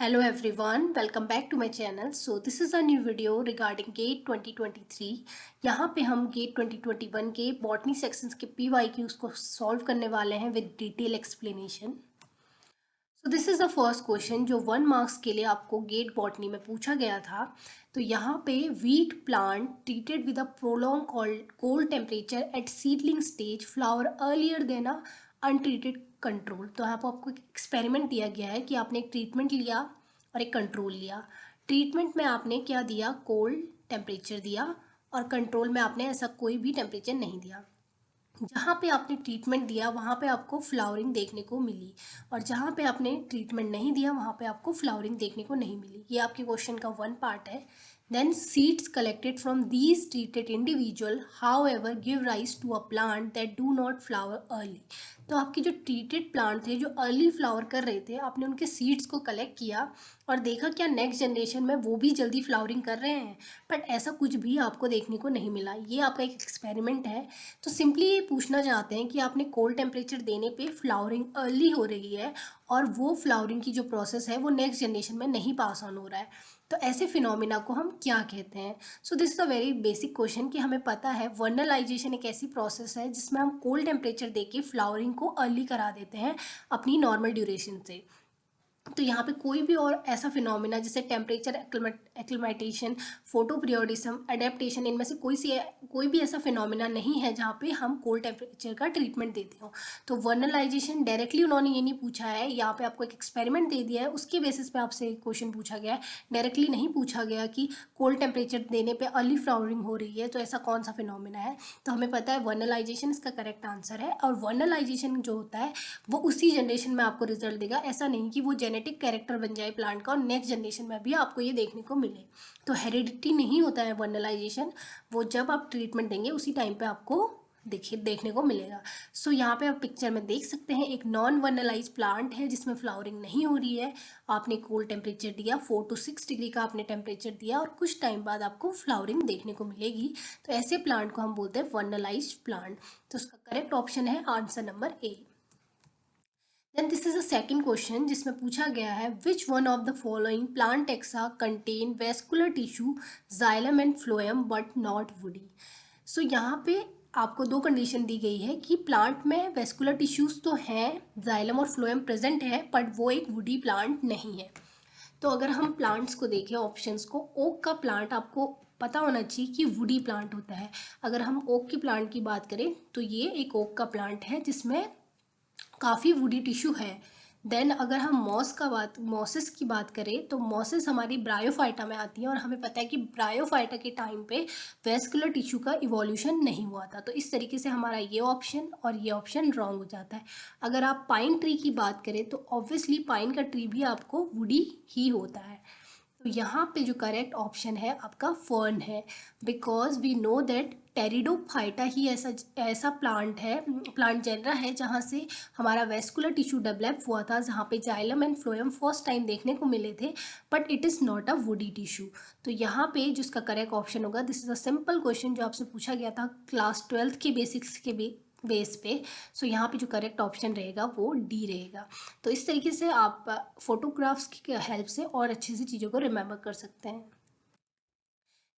Hello everyone, welcome back to my channel. So this is a new video regarding GATE 2023. यहाँ पे हम GATE 2021 के botany sections के PYQs को solve करने वाले हैं with detail explanation. So this is the first question जो 1 मार्क्स के लिए आपको गेट बॉटनी में पूछा गया था. तो यहाँ पे wheat plant treated with a prolong cold temperature at seedling stage flower earlier than a untreated control. तो यहाँ पर आपको एक एक्सपेरिमेंट दिया गया है कि आपने एक ट्रीटमेंट लिया और एक कंट्रोल लिया. ट्रीटमेंट में आपने क्या दिया, कोल्ड टेम्परेचर दिया, और कंट्रोल में आपने ऐसा कोई भी टेम्परेचर नहीं दिया. जहाँ पे आपने ट्रीटमेंट दिया वहाँ पे आपको फ्लावरिंग देखने को मिली, और जहाँ पे आपने ट्रीटमेंट नहीं दिया वहाँ पे आपको फ्लावरिंग देखने को नहीं मिली. ये आपके क्वेश्चन का वन पार्ट है. Then seeds collected from these treated individual however give rise to a plant that do not flower early. तो आपके जो ट्रीटेड प्लांट थे जो अर्ली फ्लावर कर रहे थे, आपने उनके सीड्स को कलेक्ट किया और देखा क्या नेक्स्ट जनरेशन में वो भी जल्दी फ्लावरिंग कर रहे हैं. बट ऐसा कुछ भी आपको देखने को नहीं मिला. ये आपका एक एक्सपेरिमेंट है. तो सिंपली ये पूछना चाहते हैं कि आपने कोल्ड टेम्परेचर देने पे फ्लावरिंग अर्ली हो रही है और वो फ्लावरिंग की जो प्रोसेस है वो नेक्स्ट जनरेशन में नहीं पास ऑन हो रहा है. तो ऐसे फिनोमिना को हम क्या कहते हैं. So this is a very basic question कि हमें पता है वर्नलाइजेशन एक ऐसी प्रोसेस है जिसमें हम कोल्ड टेम्परेचर देके फ्लावरिंग को अर्ली करा देते हैं अपनी नॉर्मल ड्यूरेशन से. तो यहाँ पे कोई भी और ऐसा फिनोमिना जैसे टेम्परेचर एक्लिमेटेशन, फोटो पीरियोडिज्म, एडेप्टेशन, इनमें से कोई भी ऐसा फिनोमिना नहीं है जहाँ पे हम कोल्ड टेम्परेचर का ट्रीटमेंट देते हो. तो वर्नलाइजेशन डायरेक्टली उन्होंने ये नहीं पूछा है, यहाँ पे आपको एक एक्सपेरिमेंट दे दिया है उसके बेसिस पे आपसे क्वेश्चन पूछा गया है. डायरेक्टली नहीं पूछा गया कि कोल्ड टेम्परेचर देने पर अर्ली फ्लावरिंग हो रही है तो ऐसा कौन सा फिनोमिना है. तो हमें पता है वर्नलाइजेशन इसका करेक्ट आंसर है. और वर्नलाइजेशन जो होता है वो उसी जनरेशन में आपको रिजल्ट देगा. ऐसा नहीं कि वो जेनेटिक कैरेक्टर बन जाए प्लांट का और नेक्स्ट जनरेशन में भी आपको ये देखने को मिले. तो हेरिडिटी नहीं होता है वर्नलाइजेशन. वो जब आप ट्रीटमेंट देंगे उसी टाइम पे आपको देखने को मिलेगा. सो यहाँ पे आप पिक्चर में देख सकते हैं एक नॉन वर्नलाइज प्लांट है जिसमें फ्लावरिंग नहीं हो रही है. आपने कोल्ड टेम्परेचर दिया, 4 to 6 डिग्री का आपने टेम्परेचर दिया, और कुछ टाइम बाद आपको फ्लावरिंग देखने को मिलेगी. तो ऐसे प्लांट को हम बोलते हैं वर्नलाइज प्लांट. तो उसका करेक्ट ऑप्शन है answer number A. Then this is a second question जिसमें पूछा गया है which one of the following plant taxa contain vascular tissue, xylem and phloem but not woody. So यहाँ पे आपको दो कंडीशन दी गई है कि प्लांट में वेस्कुलर टिश्यूज तो हैं, जाइलम और फ्लोएम प्रेजेंट है, बट वो एक वुडी प्लांट नहीं है. तो अगर हम प्लांट्स को देखें ऑप्शंस को, ओक का प्लांट आपको पता होना चाहिए कि वुडी प्लांट होता है. अगर हम ओक की प्लांट की बात करें तो ये एक ओक का प्लांट है जिसमें काफ़ी वुडी टिश्यू है. देन अगर हम मॉसिस की बात करें तो मॉसिस हमारी ब्रायोफाइटा में आती है, और हमें पता है कि ब्रायोफाइटा के टाइम पे वेस्कुलर टिश्यू का इवोल्यूशन नहीं हुआ था. तो इस तरीके से हमारा ये ऑप्शन और ये ऑप्शन रॉन्ग हो जाता है. अगर आप पाइन ट्री की बात करें तो ऑब्वियसली पाइन का ट्री भी आपको वुडी ही होता है. तो यहाँ पे जो करेक्ट ऑप्शन है आपका फर्न है, because we know that pteridophyta ही ऐसा प्लांट जेनरा है जहाँ से हमारा वेस्कुलर टिश्यू डेवलप हुआ था, जहाँ पे xylem and phloem first time देखने को मिले थे, but it is not a woody tissue. तो यहाँ पे जिसका करेक्ट ऑप्शन होगा, this is a simple question जो आपसे पूछा गया था क्लास 12th के बेसिक्स के बेस पे. सो यहाँ पे जो करेक्ट ऑप्शन रहेगा वो डी रहेगा. तो इस तरीके से आप फोटोग्राफ्स की हेल्प से और अच्छे से चीज़ों को रिमेम्बर कर सकते हैं.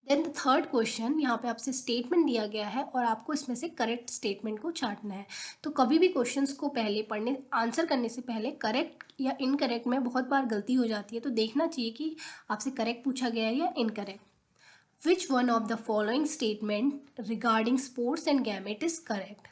देन द थर्ड क्वेश्चन, यहाँ पे आपसे स्टेटमेंट दिया गया है और आपको इसमें से करेक्ट स्टेटमेंट को छांटना है. तो कभी भी क्वेश्चंस को पहले आंसर करने से पहले करेक्ट या इनकरेक्ट में बहुत बार गलती हो जाती है. तो देखना चाहिए कि आपसे करेक्ट पूछा गया है या incorrect. Which one of the following statement regarding spores and gamete is correct.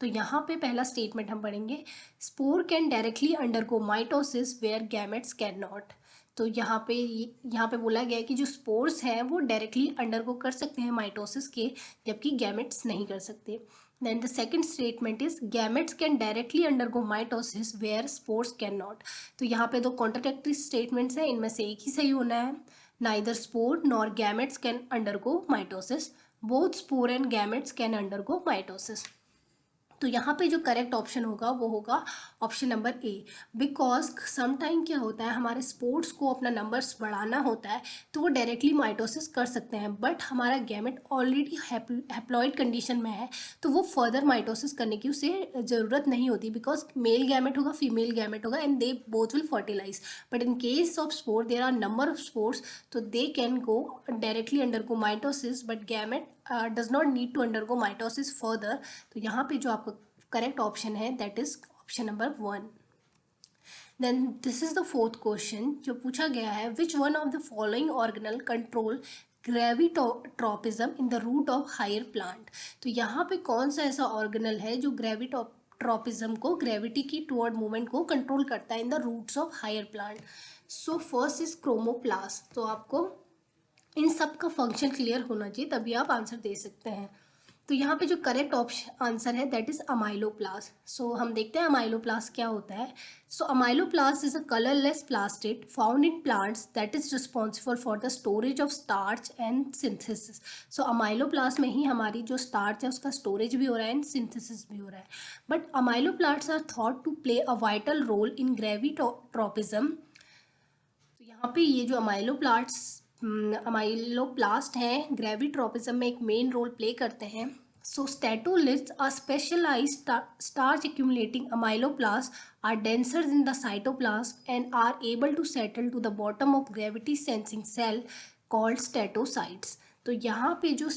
तो यहाँ पे पहला स्टेटमेंट हम पढ़ेंगे, spore can directly undergo mitosis where gametes can not. तो यहाँ पे बोला गया है कि जो स्पोर्स हैं वो डायरेक्टली अंडरगो कर सकते हैं माइटोसिस के, जबकि गैमेट्स नहीं कर सकते. Then the second statement is gametes can directly undergo mitosis where spores can not. तो यहाँ पे दो कॉन्ट्राडिक्टरी स्टेटमेंट्स हैं, इनमें से एक ही सही होना है. Neither spore nor gametes can undergo mitosis, both spore and gametes can undergo mitosis. तो यहाँ पे जो करेक्ट ऑप्शन होगा वो होगा option number A. Because some time क्या होता है, हमारे स्पोर्ट्स को अपना नंबर्स बढ़ाना होता है तो वो डायरेक्टली माइटोसिस कर सकते हैं, बट हमारा गैमेट ऑलरेडी हैप्लॉइड कंडीशन में है तो वो फर्दर माइटोसिस करने की उसे ज़रूरत नहीं होती, बिकॉज मेल गैमेट होगा फीमेल गैमेट होगा and they both will fertilise. But in case of spore there are number of spores, तो they can go directly undergo mitosis but gamete does not need to undergo mitosis further. तो यहाँ पे जो आपका correct option है that is option number 1। Then this is the fourth question जो पूछा गया है, which one of the following organelle control gravitropism in the root of higher plant. तो यहाँ पे कौन सा ऐसा ऑर्गेनल है जो ग्रेविट्रोपिज्म को, ग्रेविटी की टुवर्ड मूवमेंट को कंट्रोल करता है in the roots of higher plant. So first is chromoplast. तो आपको इन सब का फंक्शन क्लियर होना चाहिए तभी आप आंसर दे सकते हैं। तो यहाँ पे जो करेक्ट ऑप्शन आंसर है दैट इज अमाइलोप्लास्ट। सो हम देखते हैं अमाइलोप्लास्ट क्या होता है। So amyloplast is a colourless plastid found in plants that is responsible for the storage of starch and synthesis. So amyloplast में ही हमारी जो स्टार्च है उसका स्टोरेज भी हो रहा है एंड सिंथेसिस भी हो रहा है। But amyloplasts are thought to play a vital role in gravitropism. तो यहाँ पे ये जो अमाइलोप्लास्ट हैं ग्रेविट्रोपिज्म में एक मेन रोल प्ले करते हैं। So statoliths are specialised starch accumulating amyloplasts are denser in the cytoplasm and are able to settle to the bottom of gravity sensing cell called statocytes। तो यहाँ पे जो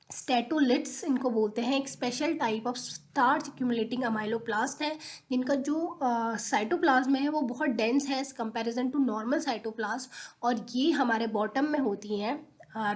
स्टेटोलिट्स इनको बोलते हैं, एक special type of starch accumulating amyloplast है जिनका जो साइटोप्लाज्म है वो बहुत डेंस है as comparison to normal cytoplasm, और ये हमारे बॉटम में होती हैं,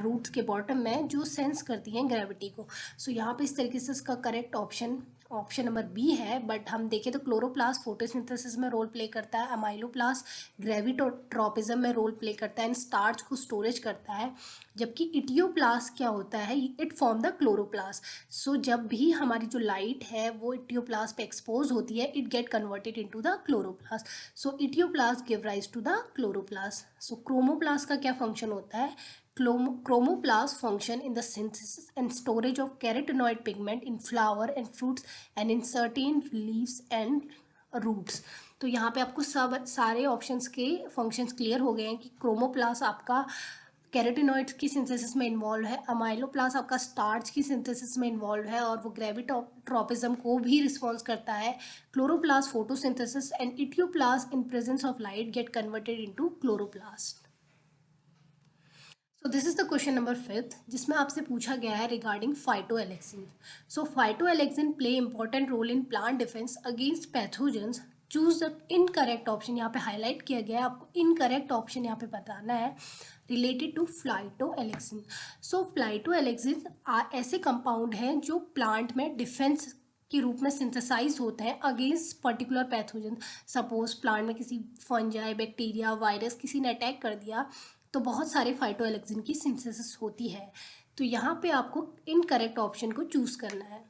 रूट्स के बॉटम में, जो सेंस करती हैं ग्रेविटी को। सो यहाँ पे इस तरीके से इसका correct option option number B है। बट हम देखें तो क्लोरोप्लास्ट फोटोसिंथेसिस में रोल प्ले करता है, अमाइलोप्लास्ट ग्रेविट्रोपिज्म में रोल प्ले करता है एंड स्टार्च को स्टोरेज करता है, जबकि इटियोप्लास्ट क्या होता है, इट फॉर्म द क्लोरोप्लास्ट। सो जब भी हमारी जो लाइट है वो इटियोप्लास्ट पे एक्सपोज होती है it get converted into the chloroplast. So etioplast give rise to the chloroplast. So chromoplast का क्या फंक्शन होता है, chromoplast function in the synthesis and storage of carotenoid pigment in flower and fruits and in certain leaves and roots। तो यहाँ पे आपको सब सारे ऑप्शंस के फंक्शंस क्लियर हो गए हैं कि क्रोमोप्लास्ट आपका कैरोटिनॉइड्स की सिंथेसिस में इन्वॉल्व है, अमाइलोप्लास्ट आपका स्टार्च की सिंथेसिस में इन्वॉल्व है और वो ग्रेविट्रोपिज्म को भी रिस्पॉन्स करता है, chloroplast photosynthesis and etioplast in presence of light get converted into chloroplast. So this is the question number 5 जिसमें आपसे पूछा गया है regarding phytoalexin. So phytoalexin play important role in plant defence against pathogens. Choose the incorrect option, यहाँ पे highlight किया गया है, आपको इनकरेक्ट ऑप्शन यहाँ पे बताना है रिलेटेड टू फाइटोएलेक्सिन। सो फाइटोएलेक्सिन ऐसे कंपाउंड हैं जो प्लांट में डिफेंस के रूप में सिंथेसाइज होते हैं against particular pathogen. Suppose plant में किसी फंजाई, बैक्टीरिया, वायरस किसी ने अटैक कर दिया तो बहुत सारे फाइटोएलेक्सिन की सिंथेसिस होती है। तो यहाँ पे आपको इनकरेक्ट ऑप्शन को चूज करना है।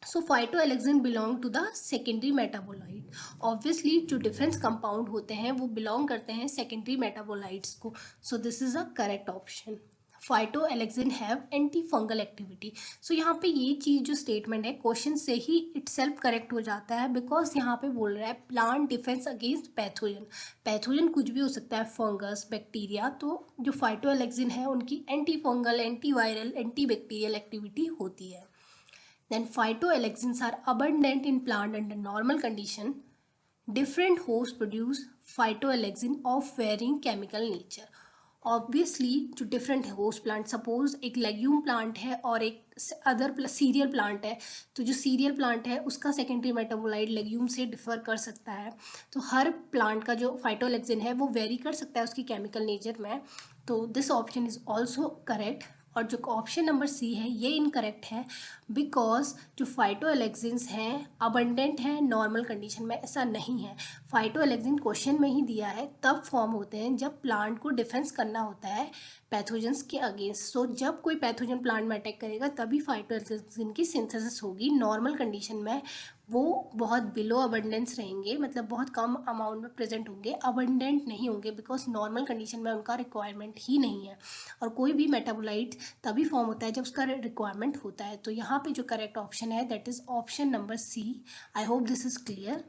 So phytoalexin belong to the secondary metabolite. Obviously जो डिफेंस कंपाउंड होते हैं वो बिलोंग करते हैं सेकेंडरी मेटाबोलाइट्स को। So this is a correct option. Phytoalexin have anti fungal activity. So यहाँ पे ये चीज़ जो स्टेटमेंट है क्वेश्चन से ही इटसेल्फ करेक्ट हो जाता है, बिकॉज यहाँ पे बोल रहा है plant defence against pathogen. Pathogen कुछ भी हो सकता है, फंगस, बैक्टीरिया, तो जो फाइटोएलेक्सिन है उनकी anti fungal, anti viral, anti bacterial activity होती है। Then phytoalexins are abundant in plant under normal condition. Different host produce phytoalexin of varying chemical nature. Obviously जो डिफरेंट होस्ट प्लांट, सपोज एक legume plant है और एक other serial plant है, तो जो सीरियल प्लांट है उसका सेकेंडरी मेटाबोलाइट लेग्यूम से डिफर कर सकता है। तो हर प्लांट का जो फाइटोएलेक्सिन है वो वेरी कर सकता है उसकी केमिकल नेचर में। तो this option is also correct. और जो ऑप्शन नंबर सी है ये इनकरेक्ट है, बिकॉज जो फाइटोएलेक्सिन्स हैं अबंडेंट हैं नॉर्मल कंडीशन में, ऐसा नहीं है। फाइटोएलेक्सिन क्वेश्चन में ही दिया है तब फॉर्म होते हैं जब प्लांट को डिफेंस करना होता है पैथोजेंस के अगेंस्ट। सो जब कोई पैथोजन प्लांट में अटैक करेगा तभी फाइटोएलेक्सिन की सिंथेसिस होगी। नॉर्मल कंडीशन में वो बहुत बिलो अबंडेंस रहेंगे, मतलब बहुत कम अमाउंट में प्रेजेंट होंगे, अबंडेंट नहीं होंगे, बिकॉज नॉर्मल कंडीशन में उनका रिक्वायरमेंट ही नहीं है। और कोई भी मेटाबोलाइट तभी फॉर्म होता है जब उसका रिक्वायरमेंट होता है। तो यहाँ पे जो करेक्ट ऑप्शन है that is option number C. I hope this is clear.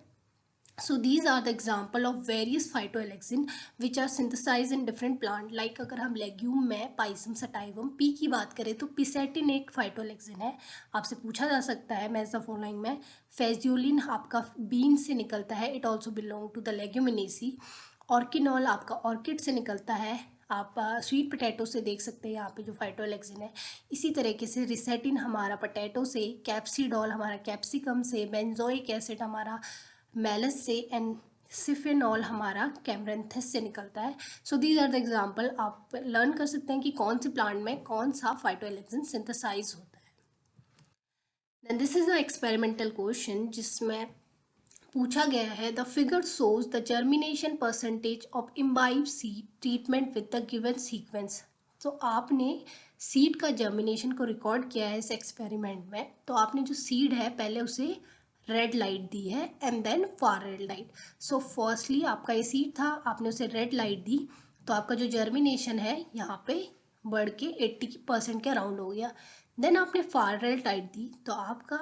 So these are the example of various phytoalexin which are synthesized in different plant. Like अगर हम लेग्यूम में पाइसम सटाइवम पी की बात करें तो पिसेटिन एक फाइटोलेक्सिन है। आपसे पूछा जा सकता है मैच द फॉलोइंग में। फेजियोलिन आपका बीन से निकलता है, it also belong to the leguminosae. Orchinol आपका ऑर्किड से निकलता है, आप स्वीट पोटैटो से देख सकते हैं यहाँ पे जो फाइटोलेक्सिन है। इसी तरीके से रिसेटिन हमारा पोटैटो से, कैप्सिडॉल हमारा कैप्सिकम से, बेंजोइक एसिड हमारा मेलस से, एंड सिफेनॉल हमारा कैमरेंथस से निकलता है। So these are the example. आप लर्न कर सकते हैं कि कौन से प्लांट में कौन सा फाइटोएलेक्सिन सिंथेसाइज होता है। Then this is a experimental question जिसमें पूछा गया है the figure shows the germination percentage of imbibe seed treatment with the given sequence. तो आपने सीड का जर्मिनेशन को रिकॉर्ड किया है इस एक्सपेरिमेंट में। तो आपने जो सीड है पहले उसे रेड लाइट दी है and then far red light. So firstly आपका ये सीड था, आपने उसे रेड लाइट दी, तो आपका जो जर्मिनेशन है यहाँ पे बढ़ के 80% के अराउंड हो गया। देन आपने फार रेड लाइट दी तो आपका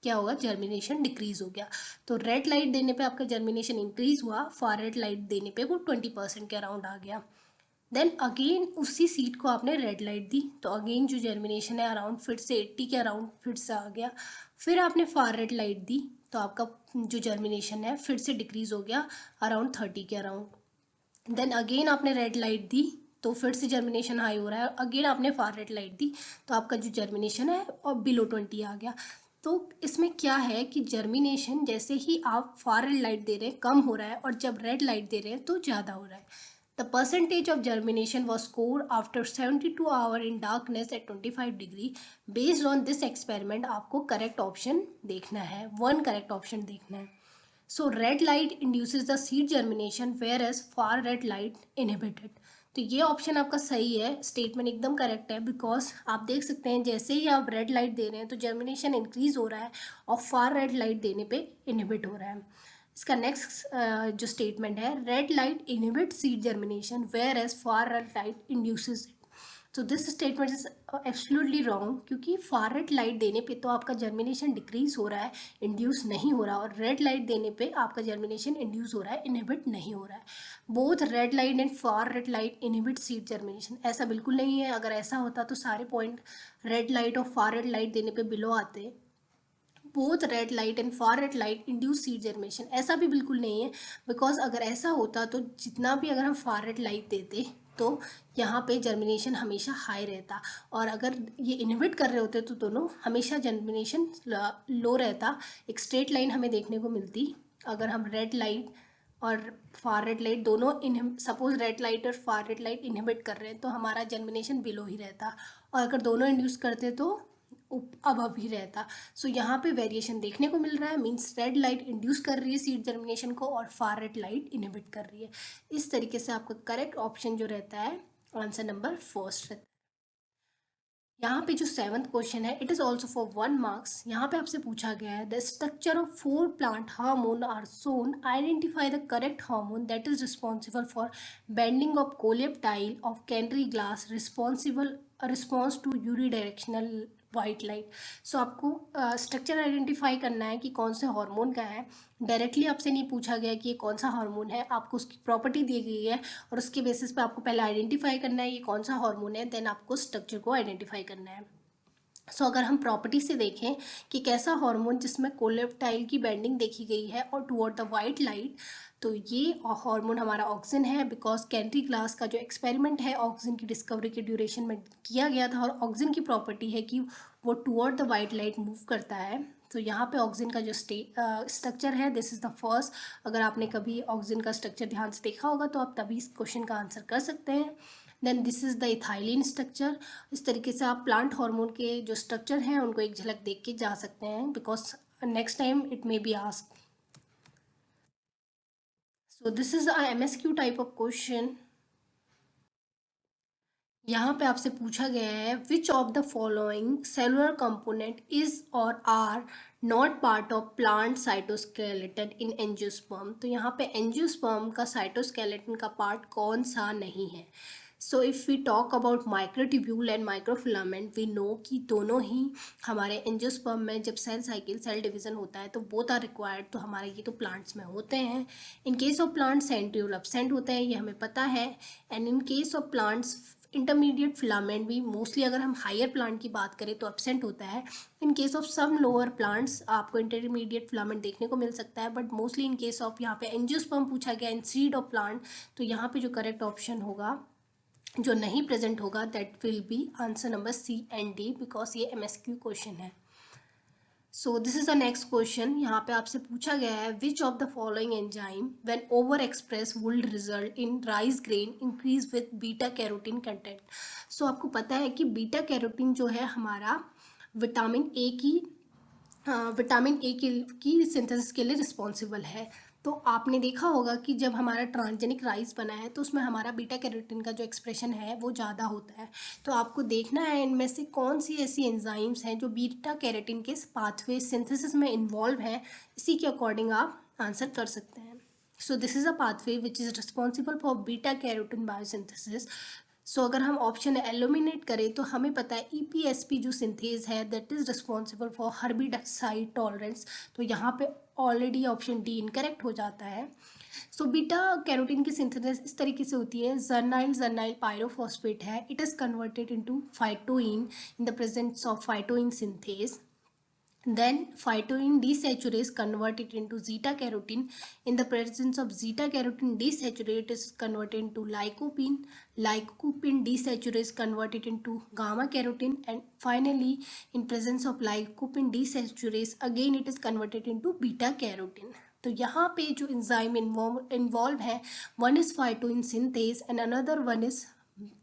क्या होगा, जर्मिनेशन डिक्रीज हो गया। तो रेड लाइट देने पे आपका जर्मिनेशन इंक्रीज हुआ, फार रेड लाइट देने पे वो 20% के अराउंड आ गया। देन अगेन उसी सीड को आपने रेड लाइट दी तो अगेन जो जर्मिनेशन है अराउंड फिर से 80 के अराउंड फिर से आ गया। फिर आपने फार रेड लाइट दी तो आपका जो जर्मिनेशन है फिर से डिक्रीज हो गया अराउंड 30 के अराउंड। देन अगेन आपने रेड लाइट दी तो फिर से जर्मिनेशन हाई हो रहा है, अगेन आपने फार रेड लाइट दी तो आपका जो जर्मिनेशन है और बिलो 20 आ गया। तो इसमें क्या है कि जर्मिनेशन जैसे ही आप फार रेड लाइट दे रहे हैं कम हो रहा है और जब रेड लाइट दे रहे हैं तो ज़्यादा हो रहा है। The percentage of germination was scored after 72 hour in darkness at 25 degree. Based on this experiment आपको करेक्ट ऑप्शन देखना है, वन करेक्ट ऑप्शन देखना है। So red light induces the seed germination whereas far red light inhibited। तो ये option आपका सही है, स्टेटमेंट एकदम करेक्ट है, बिकॉज आप देख सकते हैं जैसे ही आप रेड लाइट दे रहे हैं तो जर्मिनेशन इंक्रीज हो रहा है और फार रेड लाइट देने पे इनहिबिट हो रहा है। इसका नेक्स्ट जो स्टेटमेंट है, red light inhibit seed germination whereas far red light induces. तो this statement is absolutely wrong, क्योंकि फार रेड लाइट देने पे तो आपका जर्मिनेशन डिक्रीज हो रहा है, इंड्यूस नहीं हो रहा, और रेड लाइट देने पे आपका जर्मिनेशन इंड्यूस हो रहा है, इनहिबिट नहीं हो रहा है। Both red light and far red light inhibit seed germination, ऐसा बिल्कुल नहीं है। अगर ऐसा होता तो सारे पॉइंट रेड लाइट और फार रेड लाइट देने पे बिलो आते। Both red light and far red light induce seed germination, ऐसा भी बिल्कुल नहीं है, बिकॉज अगर ऐसा होता तो जितना भी अगर हम फार रेड लाइट देते तो यहाँ पे जर्मिनेशन हमेशा हाई रहता, और अगर ये इनहिबिट कर रहे होते तो दोनों हमेशा जर्मिनेशन लो रहता। एक स्ट्रेट लाइन हमें देखने को मिलती अगर हम रेड लाइट और फार रेड लाइट दोनों इन, सपोज रेड लाइट और फार रेड लाइट इनहिबिट कर रहे हैं तो हमारा जर्मिनेशन बिलो ही रहता, और अगर दोनों इंड्यूस करते तो अब ही रहता। सो यहाँ पे वेरिएशन देखने को मिल रहा है, मीन्स रेड लाइट इंड्यूस कर रही है सीड जर्मिनेशन को और फार रेड लाइट इनहिबिट कर रही है। इस तरीके से आपका करेक्ट ऑप्शन जो रहता है आंसर नंबर फर्स्ट रहता है। यहाँ पे जो 7th क्वेश्चन है it is also for 1 marks. यहाँ पे आपसे पूछा गया है the structure of 4 plant hormone are shown, identify the correct hormone that is responsible for bending of coleoptile of canary grass responsible response to unidirectional white light. So आपको structure identify करना है कि कौन से hormone का है। Directly आपसे नहीं पूछा गया कि ये कौन सा हार्मोन है, आपको उसकी प्रॉपर्टी दी गई है और उसके बेसिस पे आपको पहले आइडेंटिफाई करना है ये कौन सा हार्मोन है, देन आपको स्ट्रक्चर को आइडेंटिफाई करना है। सो अगर हम प्रॉपर्टी से देखें कि कैसा हार्मोन जिसमें कोलेप्टाइल की बेंडिंग देखी गई है और टुवर्ड द वाइट लाइट, तो ये हार्मोन हमारा ऑक्सिन है, बिकॉज कैंट्री ग्लास का जो एक्सपेरिमेंट है ऑक्सिन की डिस्कवरी के ड्यूरेशन में किया गया था, और ऑक्सिन की प्रॉपर्टी है कि वो toward the white light move करता है। तो यहाँ पे ऑक्सिन का जो स्ट्रक्चर है दिस इज़ द फर्स्ट। अगर आपने कभी ऑक्सिन का स्ट्रक्चर ध्यान से देखा होगा तो आप तभी इस क्वेश्चन का आंसर कर सकते हैं। Then this is the ethylene structure. इस तरीके से आप प्लांट हार्मोन के जो स्ट्रक्चर हैं उनको एक झलक देख के जा सकते हैं, because next time it may be asked. So this is a MSQ type of question. यहाँ पे आपसे पूछा गया है which of the following cellular component is और are not part of plant cytoskeleton in angiosperm. तो यहाँ पे एंजियोस्पर्म का साइटोस्केलेटन का पार्ट कौन सा नहीं है। So if we talk about microtubule and microfilament, we know कि दोनों ही हमारे एंजियोस्पर्म में जब सेल साइकिल सेल डिवीजन होता है तो बोथ आर रिक्वायर्ड, तो हमारे ये तो प्लांट्स में होते हैं। इन case of plant centriole absent होता है, ये हमें पता है। And in case of plants intermediate filament भी मोस्टली, अगर हम हायर प्लांट की बात करें तो एब्सेंट होता है। In case of some lower plants आपको इंटरमीडिएट फिलामेंट देखने को मिल सकता है, but mostly in case of, यहाँ पे एंजियोस्पर्म पूछा गया इन सीड ऑफ प्लांट, तो यहाँ पे जो करेक्ट ऑप्शन होगा जो नहीं प्रेजेंट होगा that will be answer number C and D, because ये एमएसक्यू क्वेश्चन है। So this is the next question. यहाँ पे आपसे पूछा गया है which of the following enzyme when over express will result in rice grain increase with beta carotene content. So आपको पता है कि बीटा कैरोटीन जो है हमारा विटामिन ए की विटामिन ए की सिंथेसिस के लिए रिस्पॉन्सिबल है। तो आपने देखा होगा कि जब हमारा ट्रांसजेनिक राइस बना है तो उसमें हमारा बीटा कैरोटीन का जो एक्सप्रेशन है वो ज़्यादा होता है। तो आपको देखना है इनमें से कौन सी ऐसी एंजाइम्स हैं जो बीटा कैरोटीन के पाथवे सिंथेसिस में इन्वॉल्व हैं, इसी के अकॉर्डिंग आप आंसर कर सकते हैं। So this is a pathway which is responsible for beta carotene biosynthesis. So अगर हम ऑप्शन एलिमिनेट करें तो हमें पता है ईपीएसपी जो सिंथेज है that is responsible for herbicide tolerance. तो यहाँ पे ऑलरेडी ऑप्शन डी इनकरेक्ट हो जाता है। सो बीटा कैरोटीन की सिंथेसिस इस तरीके से होती है, जर्नाइल पायरोफॉस्फेट है, it is converted into फाइटोइन in the presence of फाइटोइन synthase. Then phytoin desaturase converted into zeta carotene. In the presence of zeta carotene desaturate is converted into lycopene. Lycopene desaturase converted into gamma carotene, and finally in presence of lycopene desaturase again it is converted into beta carotene. तो यहाँ पे जो enzyme involve है, one is phytoene synthase and another one is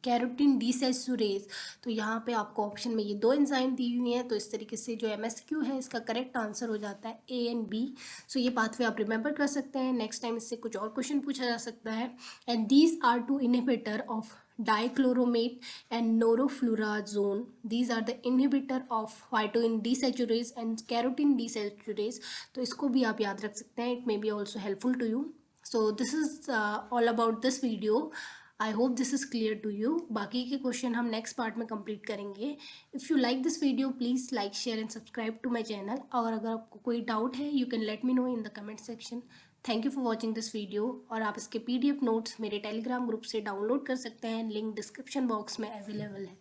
carotene desaturase. तो यहाँ पे आपको option में ये दो एंजाइम दी हुई हैं, तो इस तरीके से जो एमएसक्यू है इसका करेक्ट आंसर हो जाता है ए एंड बी। सो ये पाथवे आप रिमेंबर कर सकते हैं, नेक्स्ट टाइम इससे कुछ और क्वेश्चन पूछा जा सकता है। And these are two inhibitor of dichlormate and norflurazon. These are the inhibitor of phytoene desaturase and carotene desaturase. तो इसको भी आप याद रख सकते हैं, it may be also helpful to you. So this is all about this video. I hope this is clear to you. बाकी के क्वेश्चन हम नेक्स्ट पार्ट में कंप्लीट करेंगे। If you like this video please like share and subscribe to my channel. और अगर आपको कोई doubt है you can let me know in the comment section. Thank you for watching this video. और आप इसके PDF नोट्स मेरे telegram group से डाउनलोड कर सकते हैं, लिंक डिस्क्रिप्शन बॉक्स में अवेलेबल है।